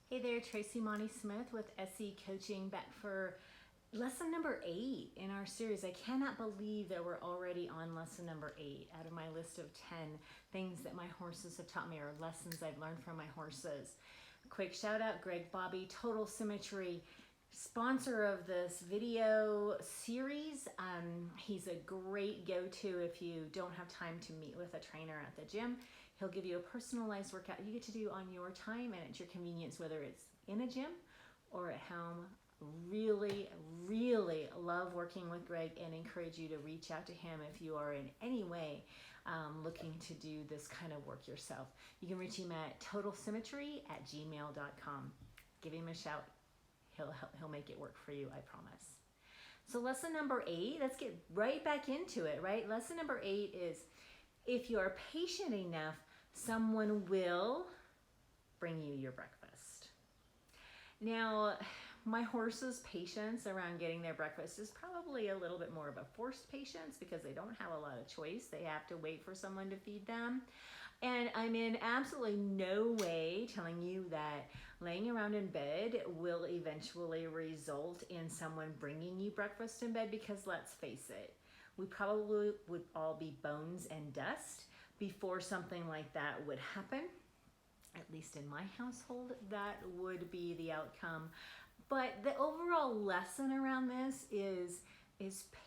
Hey there, Tracy Monty Smith with SE Coaching, back for lesson number 8 in our series. I cannot believe that we're already on lesson number 8 out of my list of 10 things that my horses have taught me, or lessons I've learned from my horses. Quick shout out, Greg Bobby, Total Symmetry, sponsor of this video series. He's a great go-to if you don't have time to meet with a trainer at the gym. He'll give you a personalized workout you get to do on your time and at your convenience, whether it's in a gym or at home. Really, really love working with Greg and encourage you to reach out to him if you are in any way looking to do this kind of work yourself. You can reach him at totalsymmetry@gmail.com. Give him a shout. He'll make it work for you, I promise. So lesson number 8, let's get right back into it, right? Lesson number 8 is, if you are patient enough, someone will bring you your breakfast. Now, my horse's patience around getting their breakfast is probably a little bit more of a forced patience because they don't have a lot of choice. They have to wait for someone to feed them. And I'm in absolutely no way telling you that laying around in bed will eventually result in someone bringing you breakfast in bed, because let's face it, we probably would all be bones and dust before something like that would happen. At least in my household, that would be the outcome. But the overall lesson around this is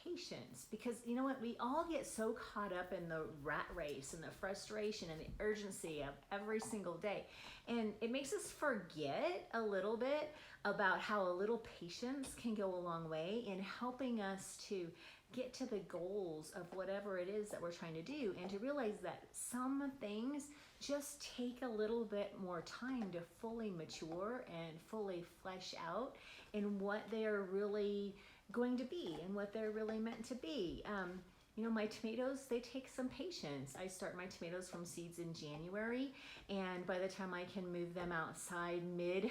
patience, because you know what, we all get so caught up in the rat race and the frustration and the urgency of every single day, and it makes us forget a little bit about how a little patience can go a long way in helping us to get to the goals of whatever it is that we're trying to do, and to realize that some things just take a little bit more time to fully mature and fully flesh out in what they're really going to be and what they're really meant to be. You know, my tomatoes, they take some patience. I start my tomatoes from seeds in January, and by the time I can move them outside mid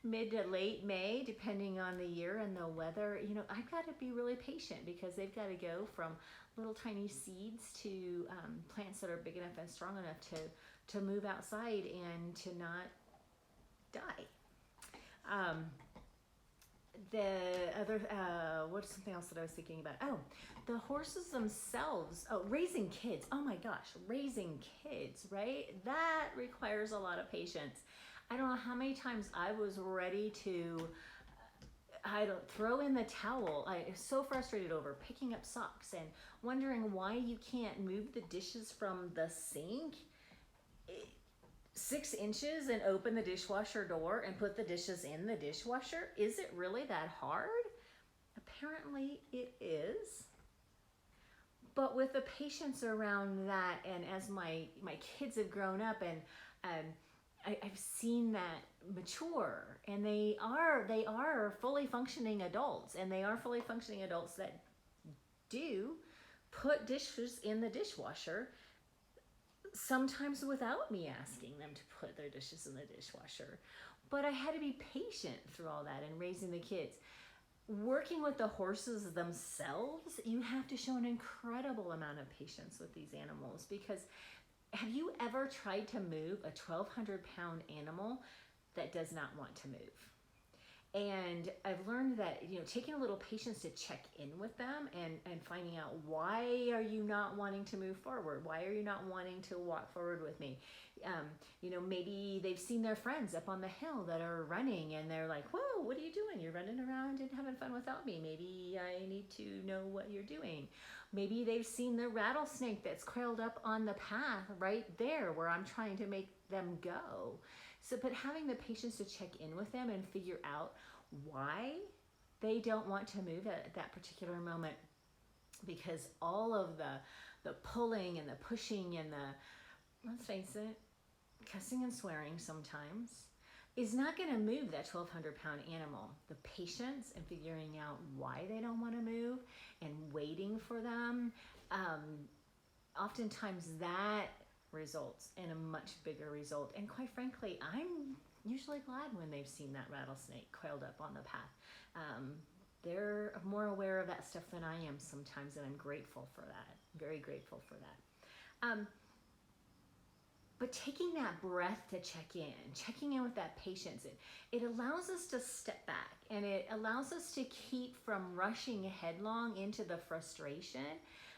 to late May, depending on the year and the weather, you know, I've got to be really patient, because they've got to go from little tiny seeds to plants that are big enough and strong enough to move outside and to not die. The other, what's something else that I was thinking about? Oh, the horses themselves. Oh, raising kids. Oh my gosh, raising kids, right? That requires a lot of patience. I don't know how many times I was ready to, throw in the towel. I was so frustrated over picking up socks and wondering why you can't move the dishes from the sink 6 inches and open the dishwasher door and put the dishes in the dishwasher. Is it really that hard? Apparently it is. But with the patience around that, and as my kids have grown up, and I've seen that mature, and they are fully functioning adults, and they are fully functioning adults that do put dishes in the dishwasher, sometimes without me asking them to put their dishes in the dishwasher. But I had to be patient through all that and raising the kids. Working with the horses themselves, you have to show an incredible amount of patience with these animals, because have you ever tried to move a 1,200-pound animal that does not want to move? And I've learned that, you know, taking a little patience to check in with them and finding out, why are you not wanting to move forward? Why are you not wanting to walk forward with me? You know, maybe they've seen their friends up on the hill that are running, and they're like, whoa, what are you doing? You're running around and having fun without me. Maybe I need to know what you're doing. Maybe they've seen the rattlesnake that's coiled up on the path right there where I'm trying to make them go. So, but having the patience to check in with them and figure out why they don't want to move at that particular moment, because all of the pulling and the pushing and the, let's face it, cussing and swearing sometimes is not going to move that 1,200-pound animal. The patience and figuring out why they don't want to move and waiting for them, oftentimes that results in a much bigger result. And quite frankly, I'm usually glad when they've seen that rattlesnake coiled up on the path. They're more aware of that stuff than I am sometimes, and I'm grateful for that. Very grateful for that. But taking that breath to checking in with that patience, it allows us to step back, and it allows us to keep from rushing headlong into the frustration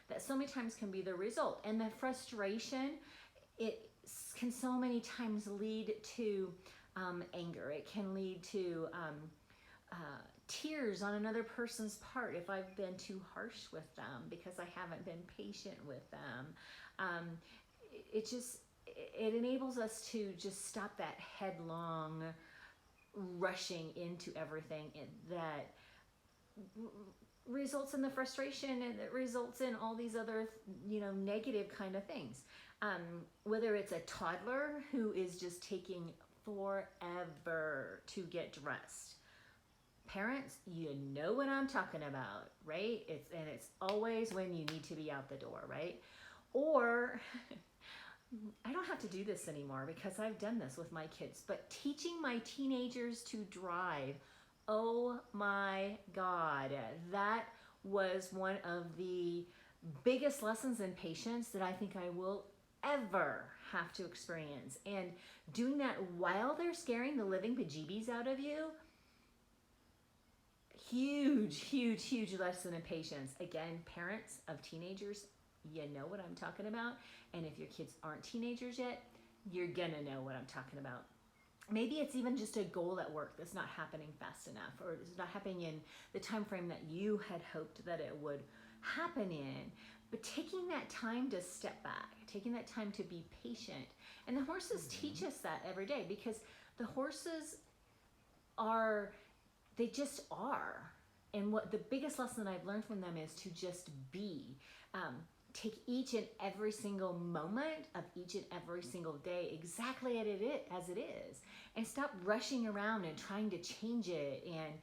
that so many times can be the result. And the frustration, it can so many times lead to anger. It can lead to tears on another person's part if I've been too harsh with them because I haven't been patient with them. It enables us to just stop that headlong rushing into everything that results in the frustration, and it results in all these other, negative kind of things. Whether it's a toddler who is just taking forever to get dressed. Parents, you know what I'm talking about, right? It's always when you need to be out the door, right? Or I don't have to do this anymore because I've done this with my kids, but teaching my teenagers to drive, oh my God, that was one of the biggest lessons in patience that I think I will ever have to experience. And doing that while they're scaring the living bejeebies out of you, huge lesson in patience. Again, parents of teenagers, you know what I'm talking about. And if your kids aren't teenagers yet, you're gonna know what I'm talking about. Maybe it's even just a goal at work that's not happening fast enough, or it's not happening in the time frame that you had hoped that it would happen in. But taking that time to step back, taking that time to be patient. And the horses teach us that every day, because the horses they just are. And what the biggest lesson I've learned from them is to just be. Take each and every single moment of each and every single day exactly as it is, and stop rushing around and trying to change it and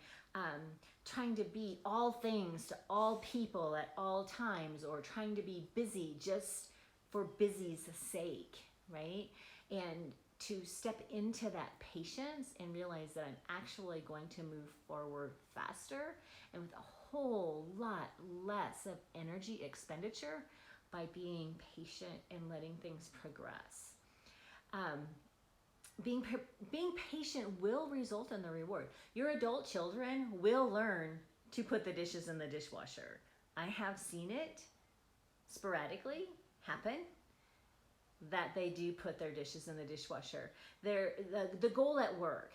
trying to be all things to all people at all times, or trying to be busy just for busy's sake, right? And to step into that patience and realize that I'm actually going to move forward faster and with a whole lot less of energy expenditure by being patient and letting things progress. Being patient will result in the reward. Your adult children will learn to put the dishes in the dishwasher. I have seen it sporadically happen, that they do put their dishes in the dishwasher. The goal at work,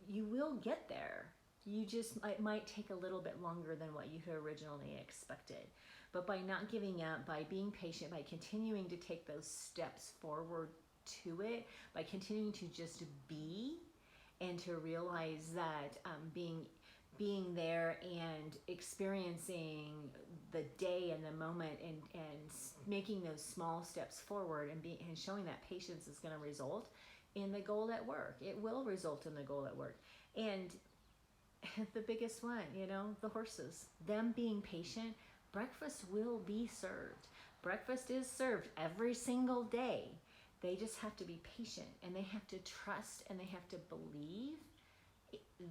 you will get there. It might take a little bit longer than what you had originally expected. But by not giving up, by being patient, by continuing to take those steps forward to it, by continuing to just be, and to realize that being there and experiencing the day and the moment, and making those small steps forward, and showing that patience is going to result in the goal at work. It will result in the goal at work. And the biggest one, the horses, them being patient, breakfast will be served. Breakfast is served every single day. They just have to be patient, and they have to trust, and they have to believe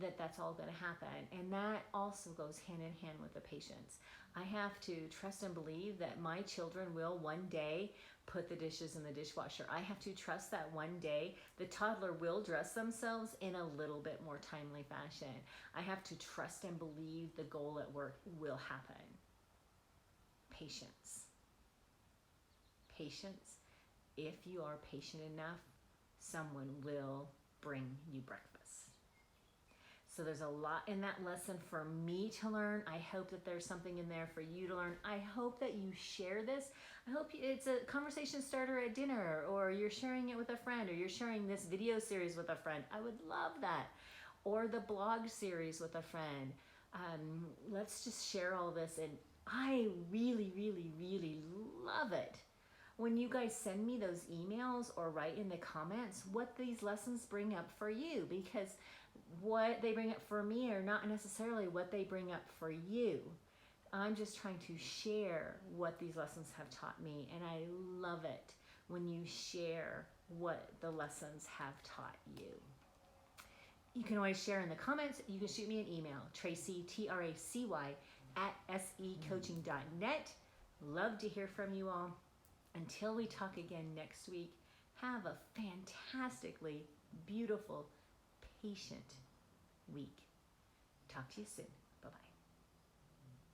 that that's all going to happen. And that also goes hand in hand with the patience. I have to trust and believe that my children will one day put the dishes in the dishwasher. I have to trust that one day the toddler will dress themselves in a little bit more timely fashion. I have to trust and believe the goal at work will happen. Patience. Patience. If you are patient enough, someone will bring you breakfast. So there's a lot in that lesson for me to learn. I hope that there's something in there for you to learn. I hope that you share this. I hope it's a conversation starter at dinner, or you're sharing it with a friend, or you're sharing this video series with a friend. I would love that. Or the blog series with a friend. Let's just share all this. And I really, really, really love it when you guys send me those emails or write in the comments what these lessons bring up for you, because what they bring up for me are not necessarily what they bring up for you. I'm just trying to share what these lessons have taught me, and I love it when you share what the lessons have taught you. You can always share in the comments. You can shoot me an email, Tracy, Tracy, @secoaching.net. Love to hear from you all. Until we talk again next week, Have a fantastically beautiful, patient week. Talk to you soon. Bye-bye.